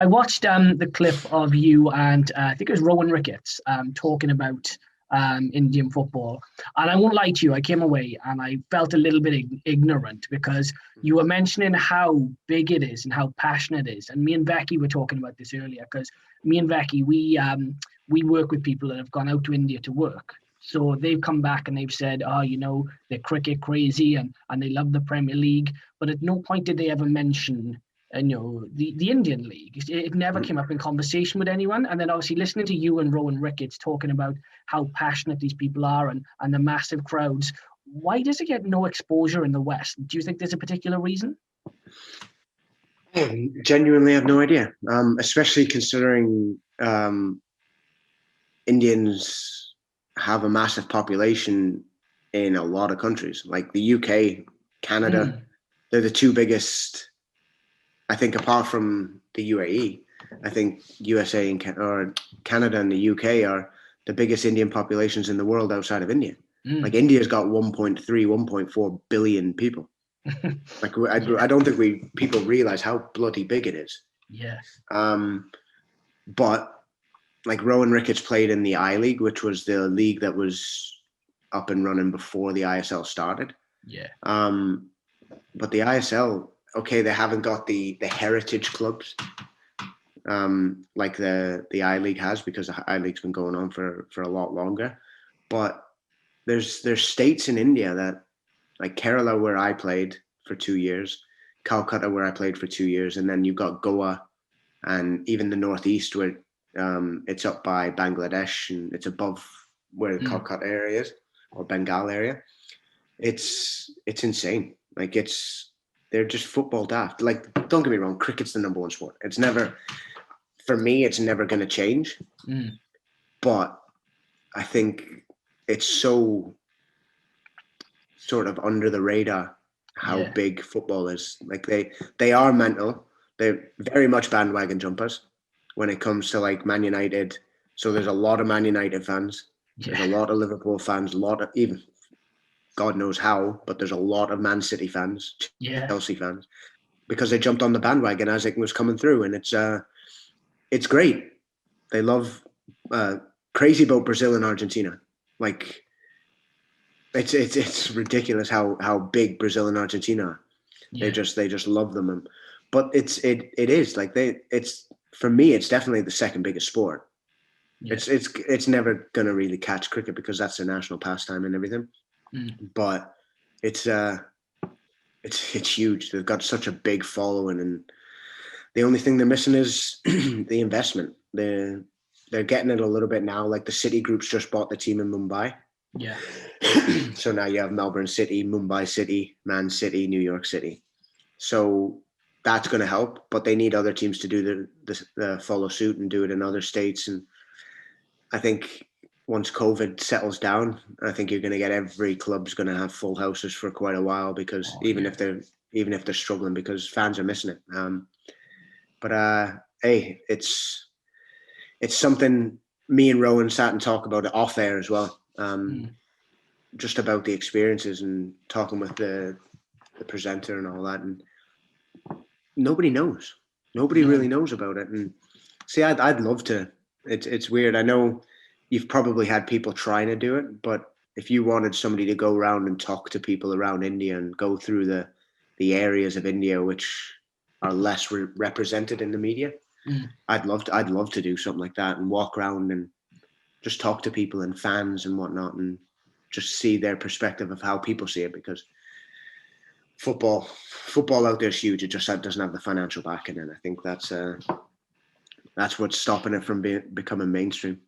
I watched the clip of you and I think it was Rowan Ricketts talking about Indian football, and I won't lie to you, I came away and I felt a little bit ignorant because you were mentioning how big it is and how passionate it is. And me and Becky were talking about this earlier because me and Becky we work with people that have gone out to India to work. So they've come back and they've said, oh, they're cricket crazy and they love the Premier League, but at no point did they ever mention the Indian League. It never came up in conversation with anyone. And then obviously listening to you and Rowan Ricketts talking about how passionate these people are and the massive crowds, why does it get no exposure in the West? Do you think there's a particular reason? I genuinely have no idea, especially considering Indians have a massive population in a lot of countries, like the UK, Canada. They're the two biggest. I think apart from the UAE, I think USA or Canada and the UK are the biggest Indian populations in the world outside of India. Like India's got 1.3, 1.4 billion people. Like I don't think people realize how bloody big it is. Yeah. But like Rowan Ricketts played in the I League, which was the league that was up and running before the ISL started. Yeah. But the ISL, okay, they haven't got the heritage clubs like the I League has, because the I League's been going on for a lot longer. But there's states in India that, like Kerala, where I played for 2 years, Calcutta, where I played for 2 years, and then you've got Goa and even the Northeast, where it's up by Bangladesh and it's above where the Calcutta area is, or Bengal area. It's insane. Like they're just football daft. Like, don't get me wrong, cricket's the number one sport. It's never, for me, it's never going to change. But I think it's so sort of under the radar how big football is. Like they are mental. They're very much bandwagon jumpers when it comes to like Man United. So there's a lot of Man United fans. There's a lot of Liverpool fans, a lot of, even God knows how, but there's a lot of Man City fans, Chelsea fans, because they jumped on the bandwagon as it was coming through, and it's great. They love crazy about Brazil and Argentina. Like it's ridiculous how big Brazil and Argentina are. They just love them, but it is like it's for me, it's definitely the second biggest sport. It's never gonna really catch cricket because that's a national pastime and everything. But it's huge. They've got such a big following, and the only thing they're missing is the investment. They're getting it a little bit now. Like the City groups just bought the team in Mumbai. Yeah. So now you have Melbourne City, Mumbai City, Man City, New York City. So that's going to help, but they need other teams to do the follow suit and do it in other states. And I think once COVID settles down, I think you're going to get every club's going to have full houses for quite a while, because even if they're struggling, because fans are missing it. But hey, it's something me and Rowan sat and talked about it off air as well. Just about the experiences and talking with the presenter and all that, and nobody knows. Nobody really knows about it. And see, I'd love to. It's weird. I know you've probably had people trying to do it, but if you wanted somebody to go around and talk to people around India and go through the areas of India which are less represented in the media, I'd love to do something like that and walk around and just talk to people and fans and whatnot, and just see their perspective of how people see it, because football out there is huge. It just doesn't have the financial backing, and I think that's what's stopping it from becoming mainstream.